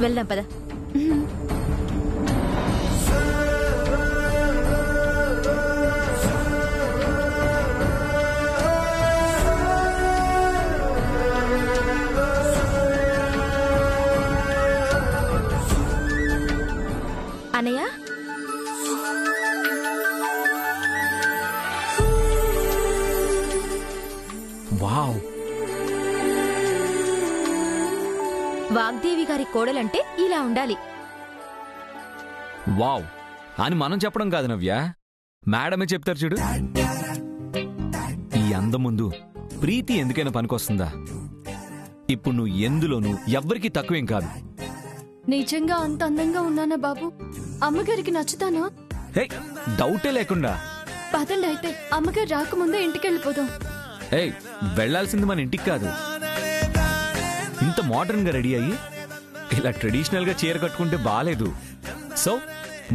వెళ్దాం పద. అన్నయ్య, వావ్, వాగ్దేవి గారి కోడలంటే ఇలా ఉండాలి. వావ్ అని మనం చెప్పడం కాదు నవ్య, మేడమే చెప్తారు చూడు. ఈ అందం ముందు ప్రీతి ఎందుకైనా పనికొస్తుందా? ఇప్పుడు నువ్వు ఎందులోనూ ఎవ్వరికీ తక్కువేం కాదు. నిజంగా అంత అందంగా ఉన్నానా బాబు? అమ్మగారికి నచ్చుతానా? హే, డౌటే లేకుండా. పదండి అయితే, అమ్మగారు రాకముందే ఇంటికి వెళ్ళిపోదాం. ఏయ్, వెళ్లాల్సింది మన ఇంటికి కాదు. ఇంత మోడర్న్ గా రెడీ అయ్యి ఇలా ట్రెడిషనల్ గా చీర కట్టుకుంటే బాలేదు. సో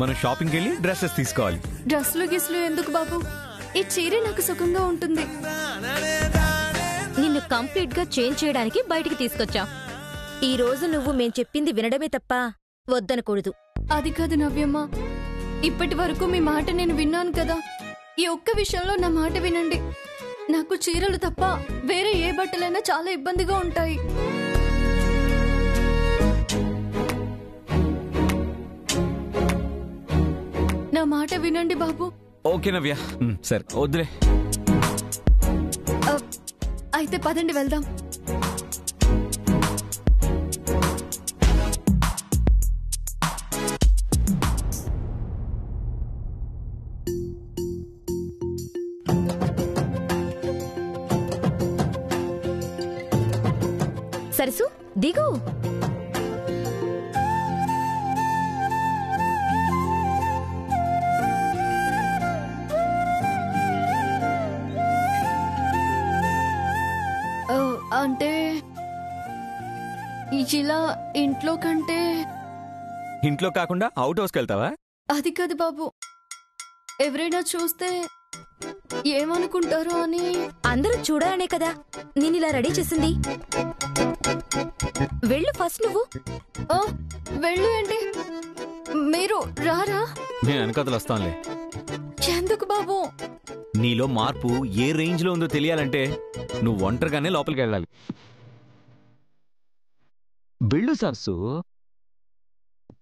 మనం షాపింగ్కి వెళ్ళి డ్రెస్సెస్ తీసుకోవాలి. డ్రెస్లు గిస్లు ఎందుకు బాబు? ఈ చీరే నాకు సుఖంగా ఉంటుంది. నిన్ను కంప్లీట్ గా చేంజ్ చేయడానికి బయటికి తీసుకొచ్చాం. ఈ రోజు నువ్వు మేం చెప్పింది వినడమే తప్ప వద్దనకూడదు. అది కాదు నవ్యమ్మ, ఇప్పటి వరకు మీ మాట నేను విన్నాను కదా. ఈ ఒక్క విషయంలో నా మాట వినండి. నాకు చీరలు తప్ప వేరే ఏ బట్టలైనా చాలా ఇబ్బందిగా ఉంటాయి. నా మాట వినండి బాబు. ఓకే నవ్య, సరే వద్దులే. అయితే పదండి వెళ్దాం. సరసు దిగు. అంటే ఇలా ఇంట్లో కంటే. ఇంట్లో కాకుండా అవుట్ హౌస్కి వెళ్తావా? అది కాదు బాబు, ఎవరైనా చూస్తే ఏమనుకుంటారో అని. అందరూ చూడాలనే కదా నేనిలా రెడీ చేసింది. వెళ్ళు ఫస్ట్ నువ్వు. వెళ్ళు ఏంటి? మీరు రారా? నేను వెనకతలు వస్తానులే. ఎందుకు బాబు? నీలో మార్పు ఏ రేంజ్ లో ఉందో తెలియాలంటే నువ్వు ఒంటరిగానే లోపలికి వెళ్ళాలి. వెళ్ళు సర్సు.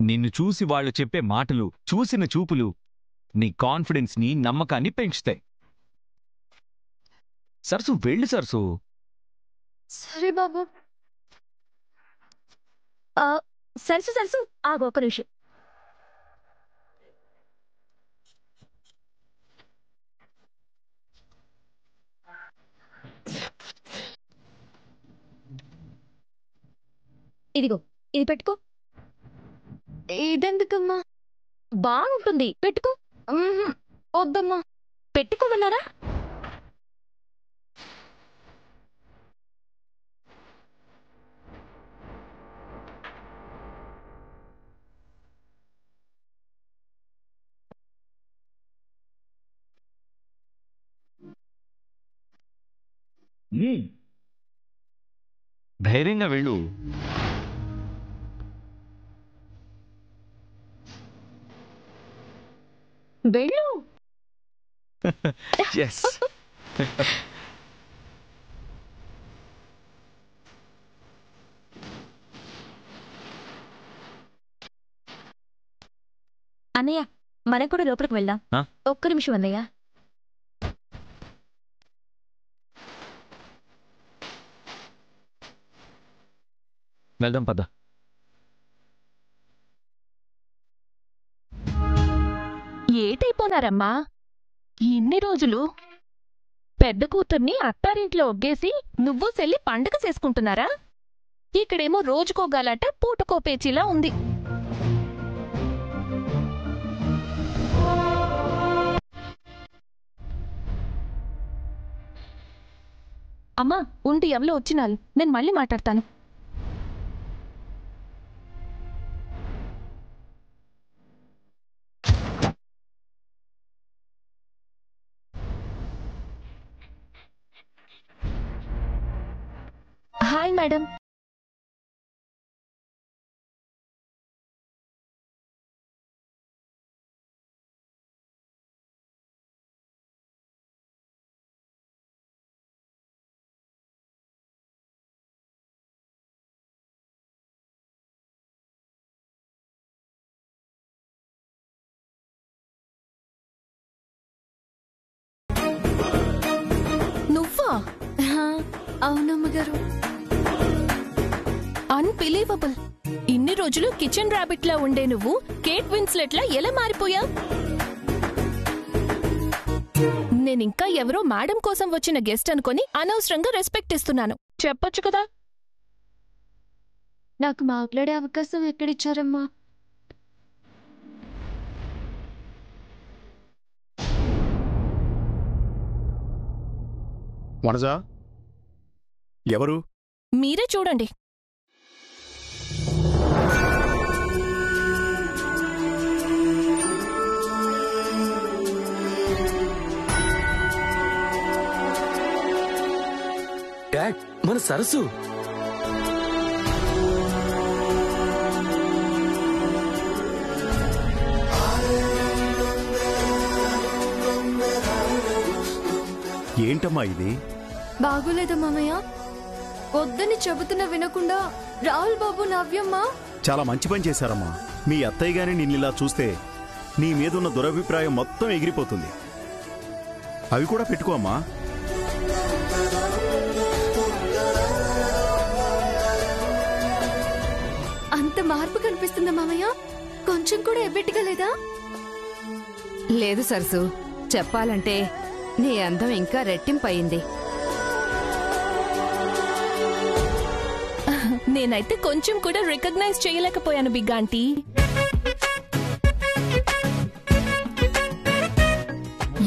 నిన్ను చూసి వాళ్ళు చెప్పే మాటలు, చూసిన చూపులు నీ కాన్ఫిడెన్స్ ని, నమ్మకాన్ని పెంచుతాయి. సర్సు, వెళ్ళు సర్సు. సరే బాబు. సరసు సరసు ఆగు ఒక్క నిమిషం. ఇదిగో, ఇది పెట్టుకో. ఇదెందుకమ్మా? బాగుంటుంది, పెట్టుకో. వద్దమ్మా. పెట్టుకోమన్నారా? ధైర్యంగా వెళ్ళు. వెళ్ళు. Yes. అన్నయ్య, మనం కూడా లోపలికి వెళ్దాం. ఒక్క నిమిషం అన్నయ్య. వెళ్దాం పద. ఏటైపోనారమ్మా ఇన్ని రోజులు? పెద్ద కూతుర్ని అత్తారింట్లో ఒగ్గేసి నువ్వు చెల్లి పండగ చేసుకుంటున్నారా? ఇక్కడేమో రోజుకోగాలట, పూటకో పేచీలా ఉంది. అమ్మా ఉండి ఎవలో వచ్చినాలు, నేను మళ్ళీ మాట్లాడతాను. Hi madam. అవునమ్మగారు. అన్బిలీవబుల్. ఇన్ని రోజులు కిచెన్ ర్యాబిట్ లా ఉండే నువ్వు కేట్ విన్స్లెట్ లా ఎలా మారిపోయా? నేనింకా ఎవరో మేడం కోసం వచ్చిన గెస్ట్ అనుకొని అనవసరంగా రెస్పెక్ట్ ఇస్తున్నాను. చెప్పొచ్చు కదా. నాకు మాట్లాడే అవకాశం ఎక్కడిచ్చారమ్మా? వనజా, ఎవరు? మీరే చూడండి. డాడ్, మన సరస్సు. ఏంటమ్మా ఇది? బాగోలేదా మామయ్య? వద్దని చెబుతున్న వినకుండా రాహుల్ బాబు, నవ్యమ్మ చాలా మంచి పని చేశారమ్మా. మీ అత్తయ్య గాని నిన్నిలా చూస్తే నీ మీదున్న దురభిప్రాయం మొత్తం ఎగిరిపోతుంది. అవి కూడా పెట్టుకో అమ్మా. అంత మార్పు కనిపిస్తుందా మామయ్య? కొంచెం కూడా ఎబ్బెట్టిగా లేదా? లేదు సరసు, చెప్పాలంటే నీ అందం ఇంకా రెట్టింపయింది. నేనైతే కొంచెం కూడా రికగ్నైజ్ చేయలేకపోయాను బిగ్ ఆంటీ.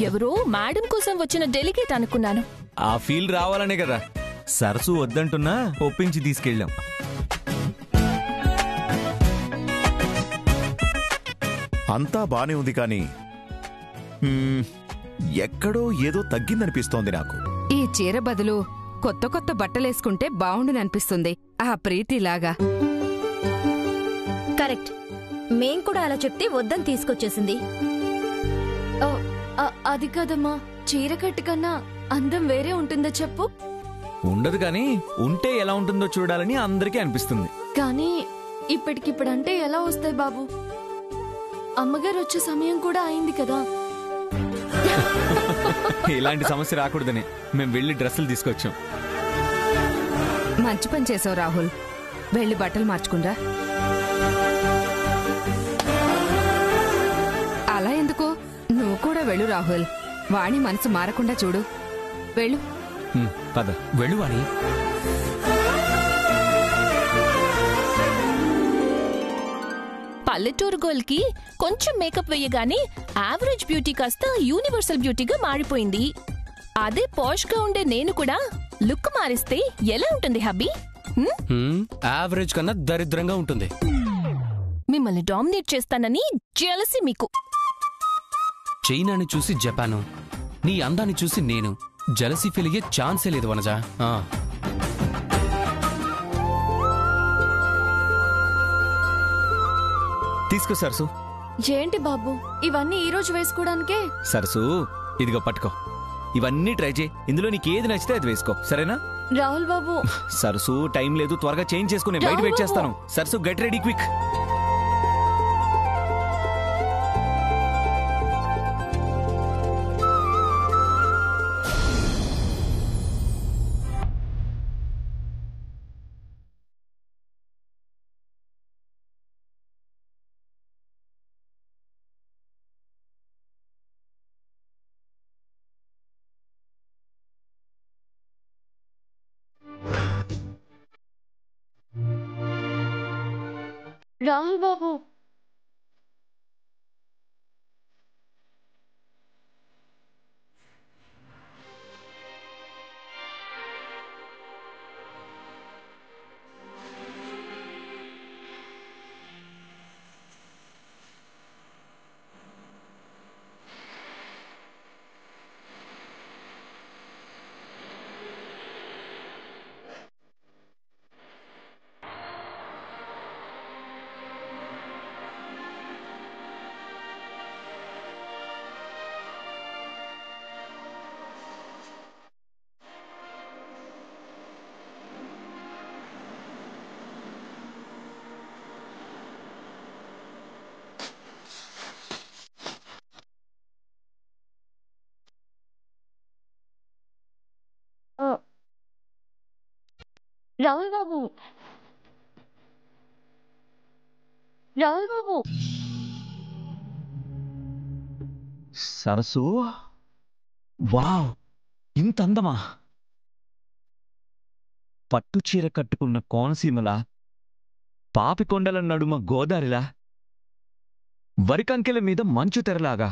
ఎవరో మేడం కోసం వచ్చిన డెలిగేట్ అనుకున్నాను. ఆ ఫీల్ రావాలనే కదా సరసు వద్దంటున్నా ఒప్పించి తీసుకెళ్ళాం. అంతా బానే ఉంది కానీ ఎక్కడో ఏదో తగ్గిందనిపిస్తోంది నాకు. ఈ చీర బదులు కొత్త కొత్త బట్టలేసుకుంటే బావుండుననిపిస్తుంది, ఆ ప్రీతిలాగా. కరెక్ట్. మేం కూడా అలా చెప్తే వద్దని తీసుకొచ్చేసింది. అది కాదమ్మా, చీర కట్టు కన్నా అందం వేరే ఉంటుందా చెప్పు? ఉండదు కానీ ఉంటే ఎలా ఉంటుందో చూడాలని అందరికీ అనిపిస్తుంది. కానీ ఇప్పటికిప్పుడంటే ఎలా వస్తాయి బాబు? అమ్మగారు వచ్చే సమయం కూడా అయింది కదా. ఇలాంటి సమస్య రాకూడదని మేము వెళ్ళి డ్రెస్సులు తీసుకొచ్చాం. మంచి పని చేసావు రాహుల్. వెళ్ళి బట్టలు మార్చుకుందా. అలా ఎందుకు? నువ్వు కూడా వెళ్ళు రాహుల్. వాణి మనసు మారకుండా చూడు. వెళ్ళు. పద వెళ్ళు వాణి. పల్లెటూరు గోల్ కి కొంచెం మేకప్ వెయ్యగానే యావరేజ్ బ్యూటీ కాస్త యూనివర్సల్ బ్యూటీగా మారిపోయింది. అదే పాష్ గా ఉండే నేను కూడా లుక్ మారిస్తే ఎలా ఉంటుంది హబ్బీ? యావరేజ్ కన్నా దరిద్రంగా ఉంటుంది. మిమ్మల్ని డామినేట్ చేస్తానని జెలసీ మీకు. చైనాని చూసి జపాను, నీ అందాన్ని చూసి నేను జెలసీ ఫీల్ అయ్యే ఛాన్సే లేదు వనజా. తీసుకో సరసు. ఏంటి బాబు ఇవన్నీ ఈ రోజు వేసుకోవడానికే? సరసు ఇదిగో పట్టుకో. ఇవన్నీ ట్రై చేయి. ఇందులో నీకేది నచ్చితే అది వేసుకో, సరేనా? రాహుల్ బాబు. సరసు టైం లేదు, త్వరగా చేంజ్ చేసుకుని బయట వెయిట్ చేస్తాను. సరసు గెట్ రెడీ క్విక్. రాహుల్ బాబు. రాహుల్ బాబు, రాహుల్ బాబు. సరసు, వావ్, ఇంత అందమా! పట్టు చీర కట్టుకున్న కోనసీమలా, పాపికొండల నడుమ గోదారిలా, వరికంకెల మీద మంచు తెరలాగా,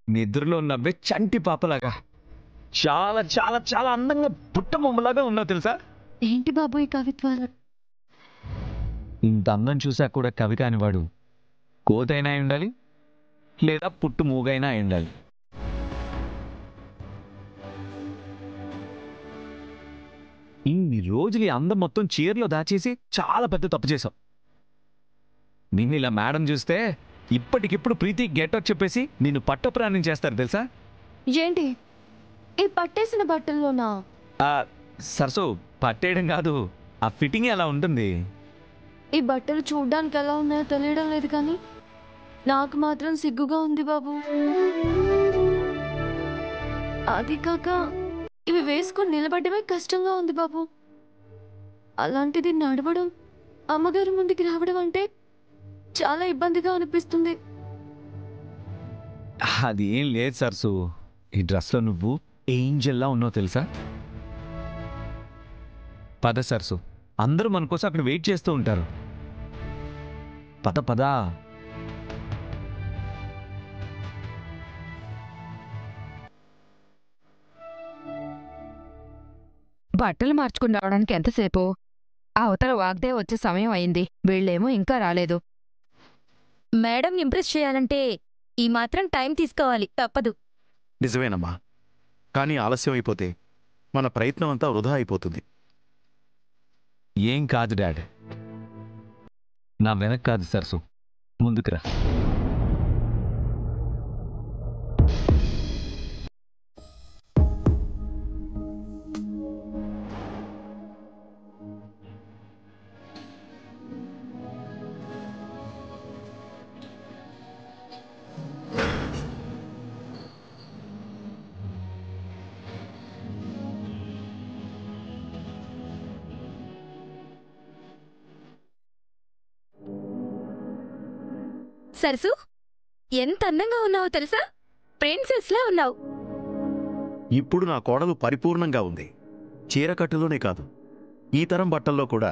నిద్రలో నవ్వే చంటి పాపలాగా, చాలా చాలా చాలా అందంగా పుట్టబొమ్మలాగా ఉన్నావు తెలుసా. ఏంటి బాబు ఈ కవిత్వాలు? ఇంత అందం చూసా కూడా కవి కానివాడు కోతైనా అయి ఉండాలి, లేదా పుట్టు మూగైనా అయి ఉండాలి. ఇన్ని రోజులు ఈ అందం మొత్తం చీరలో దాచేసి చాలా పెద్ద తప్పు చేశావు. నిన్ను ఇలా మేడం చూస్తే ఇప్పటికిప్పుడు ప్రీతి గెటౌట్ చెప్పేసి నిన్ను పట్టప్రాణం చేస్తారు తెలుసా. ఏంటి ఈ పట్టేసిన బట్టల్లోనా? సరసు, పట్టేయడం కాదు, ఆ ఫిట్టింగ్ అలా ఉంటుంది. ఈ బట్టలు చూడ్డానికి ఎలా ఉన్నాయో తెలియడం లేదు కానీ నాకు మాత్రం సిగ్గుగా ఉంది బాబు. అది కాక ఇవి వేసుకొని నిలబడమే కష్టంగా ఉంది బాబు. అలాంటిది నడవడం, అమ్మగారి ముందుకి రావడం అంటే చాలా ఇబ్బందిగా అనిపిస్తుంది. అది ఏం లేదు సరసు, ఈ డ్రెస్లో నువ్వు ఏంజల్లా ఉన్నావు తెలుసా. పద సరసు, అందరూ మన కోసం అక్కడ వెయిట్ చేస్తూ ఉంటారు. పద పద. బట్టలు మార్చుకుని రావడానికి ఎంతసేపు? అవతల వాగ్దేవ్ వచ్చే సమయం అయింది, వీళ్ళేమో ఇంకా రాలేదు. మేడం ఇంప్రెస్ చేయాలంటే ఈ మాత్రం టైం తీసుకోవాలి, తప్పదు. నిజమేనమ్మా, కానీ ఆలస్యం అయిపోతే మన ప్రయత్నం అంతా వృధా అయిపోతుంది. ఏం కాదు డాడ్, నా వెనక కాదు సరసు, ముందుకురా. సరసు, ఎంత అందంగా ఉన్నావో తెలుసా, ప్రిన్సెస్లా ఉన్నావు. ఇప్పుడు నా కోడలు పరిపూర్ణంగా ఉంది. చీరకట్టులోనే కాదు, ఈ తరం బట్టల్లో కూడా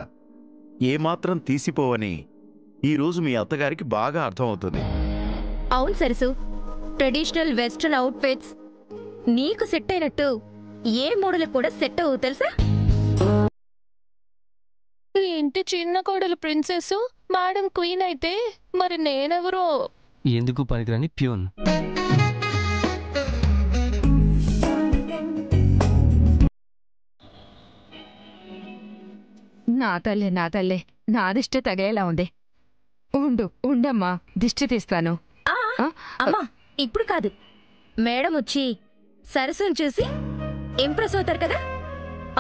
ఏమాత్రం తీసిపోవని ఈరోజు మీ అత్తగారికి బాగా అర్థమవుతుంది. అవును సరసు, ట్రెడిషనల్ వెస్ట్రన్ అవుట్ఫిట్స్ నీకు సెట్ అయినట్టు ఏ మోడల్ కూడా సెట్ అవ్వు తెలుసా. ఏంటి చిన్న కోడలు ప్రిన్సెస్, మేడం క్వీన్ అయితే మరి నేనెవరో? ఎందుకు పనికిరాని ప్యూన్. నా తల్లే, నా దిష్టి తగలేలా ఉంది. ఉండమ్మా, దిష్టి తీస్తాను. అమ్మా, ఇప్పుడు కాదు, మేడం వచ్చి సరస్సును చూసి ఇంప్రెస్ అవుతారు కదా,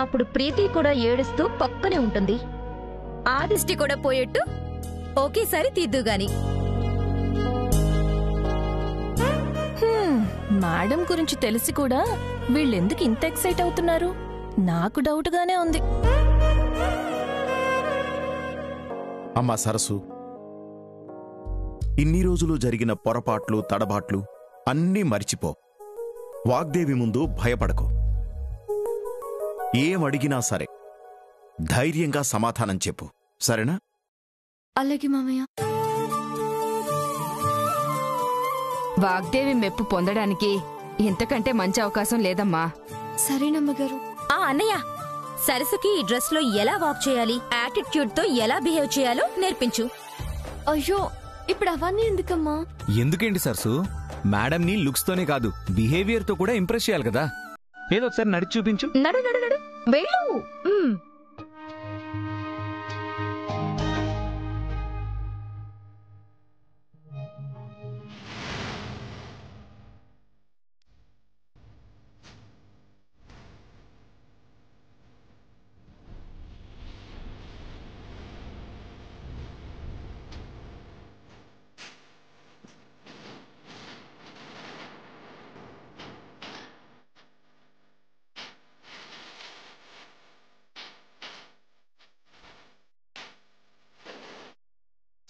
అప్పుడు ప్రీతి కూడా ఏడుస్తూ పక్కనే ఉంటుంది. ఆ దిష్టి కూడా పోయేట్టు ఒకేసారి తీద్దుగాని. మేడం గురించి తెలిసి కూడా వీళ్ళెందుకు ఇంత ఎక్సైట్ అవుతున్నారు? నాకు డౌట్గానే ఉంది. అమ్మా సరసు, ఇన్ని రోజులు జరిగిన పొరపాట్లు తడబాట్లు అన్నీ మరిచిపో. వాగ్దేవి ముందు భయపడకు. ఏం అడిగినా సరే ధైర్యంగా సమాధానం చెప్పు, సరేనా? అలాగే మామయ్య. వాగ్దేవి మెప్పు పొందడానికి ఇంతకంటే మంచి అవకాశం లేదమ్మా. సరేనమ్మగారు. అన్నయ్య, సరస్సుకి ఈ డ్రెస్ లో ఎలా వాక్ చేయాలి, యాటిట్యూడ్ తో ఎలా బిహేవ్ చేయాలో నేర్పించు. అయ్యో, ఇప్పుడు అవన్నీ ఎందుకమ్మా? ఎందుకేంటి సరసు, మేడంని లుక్స్ తోనే కాదు బిహేవియర్ తో కూడా ఇంప్రెస్ చేయాలి కదా. ఏదో ఒకసారి నడిచి చూపించు. నడు నడు నడు, వెళ్ళు.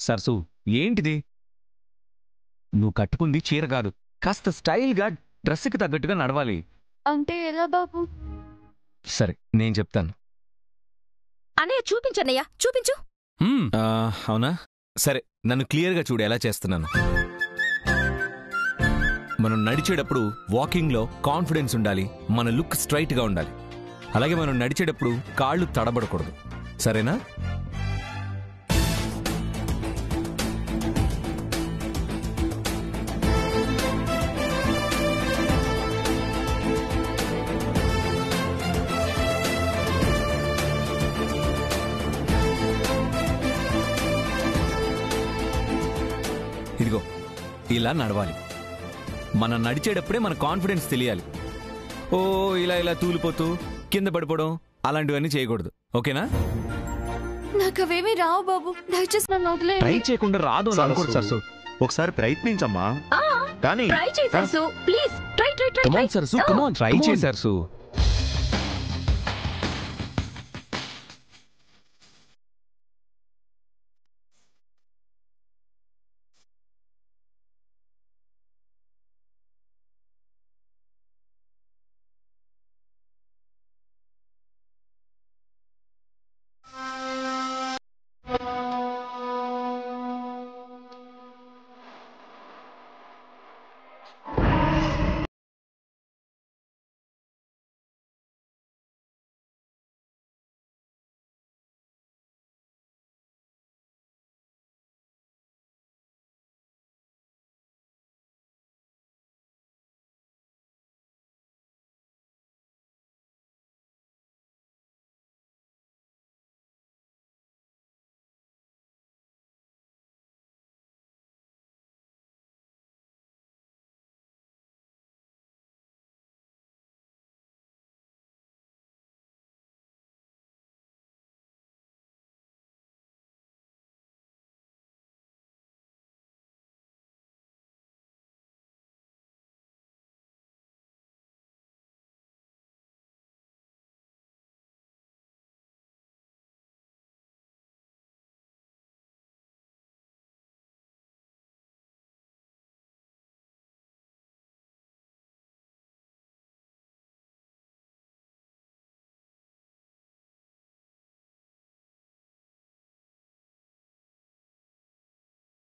సరసు ఏంటిది? నువ్వు కట్టుకుంది చీర కాదు, కాస్త స్టైల్గా డ్రెస్కి తగ్గట్టుగా నడవాలి. అంటే ఎలా బాబు? సరే నేను చెప్తాను. అన్నయ్య చూపించన్నయ్య, చూపించు. అవునా? సరే నన్ను క్లియర్గా చూడు ఎలా చేస్తున్నాను. మనం నడిచేటప్పుడు వాకింగ్లో కాన్ఫిడెన్స్ ఉండాలి, మన లుక్ స్ట్రైట్గా ఉండాలి. అలాగే మనం నడిచేటప్పుడు కాళ్ళు తడబడకూడదు, సరేనా? ఇదిగో ఇలా నడవాలి. మనం నడిచేటప్పుడే మన కాన్ఫిడెన్స్ తెలియాలి. ఓ ఇలా ఇలా తూలిపోతూ కింద పడిపోవడం అలాంటివన్నీ చేయకూడదు, ఓకేనా? నాకు అవేమీ రావు బాబు, దయచేసి నన్ను వదిలే. ట్రై చేయకుండా రాదు అని అనుకోడు సరసు. ఒకసారి ప్రయత్నించమ్మా. కానీ ట్రై చేయి Sarasu, please try try try. Come on Sarasu, come on, try చేయి సరసు.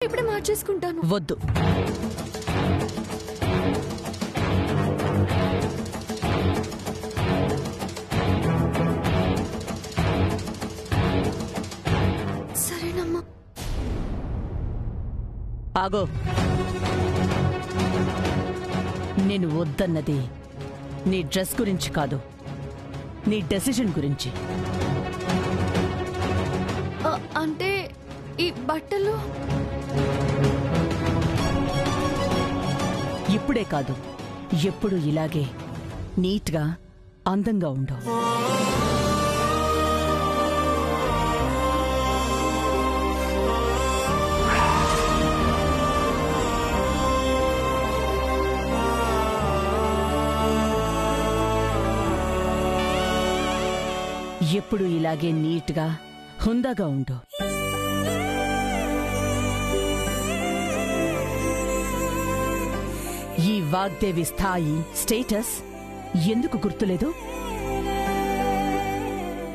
ఇప్పుడే మార్చేసుకుంటాను. వద్దు, సరేనమ్మా. ఆగో. నేను వద్దన్నది నీ డ్రెస్ గురించి కాదు, నీ డెసిషన్ గురించి. అంటే ఈ బట్టలు ఇప్పుడే కాదు, ఎప్పుడు ఇలాగే నీట్గా అందంగా ఉండవు. ఎప్పుడు ఇలాగే నీట్గా హుందాగా ఉండు. ఈ వాగ్దేవి స్థాయి, స్టేటస్ ఎందుకు గుర్తులేదు?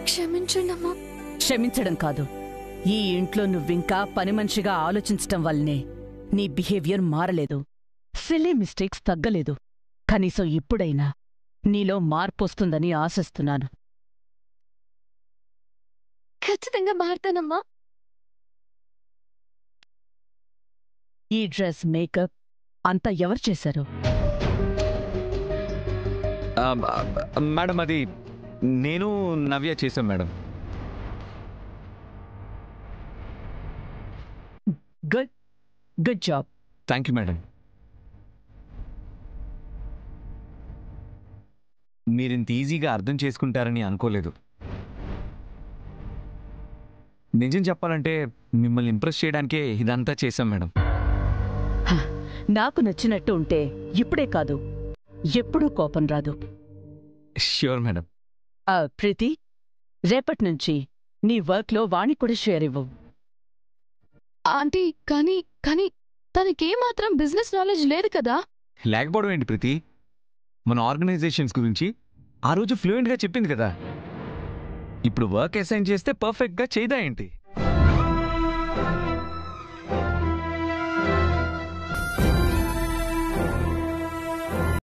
క్షమించండమ్మా. క్షమించడం కాదు, ఈ ఇంట్లో నువ్వింకా పని మనిషిగా ఆలోచించటం వల్లనే నీ బిహేవియర్ మారలేదు, సిల్లీ మిస్టేక్స్ తగ్గలేదు. కనీసం ఇప్పుడైనా నీలో మార్పొస్తుందని ఆశిస్తున్నాను. ఖచ్చితంగా మారుతానమ్మా. ఈ డ్రెస్, మేకప్ అంతా ఎవరు చేశారు? మేడం అది నేను నవ్య చేశాం madam. Good good job. Thank you madam. మీరింత ఈజీగా అర్థం చేసుకుంటారని అనుకోలేదు. నిజం చెప్పాలంటే మిమ్మల్ని ఇంప్రెస్ చేయడానికే ఇదంతా చేశాం మేడం. నాకు నచ్చినట్టు ఉంటే ఇప్పుడే కాదు, ఎప్పుడూ కోపం రాదు. Sure madam. ప్రీతి, రేపటి నుంచి నీ వర్క్లో వాణ్ణి కూడా షేర్ ఇవ్వు. ఆంటీ కానీ కానీ తనకేమాత్రం బిజినెస్ నాలెడ్జ్ లేదు కదా. లేకపోవడం ఏంటి ప్రీతి? మన ఆర్గనైజేషన్స్ గురించి ఆ రోజు ఫ్లూయెంట్గా చెప్పింది కదా. ఇప్పుడు వర్క్ అసైన్ చేస్తే పర్ఫెక్ట్గా చేయదా ఏంటి?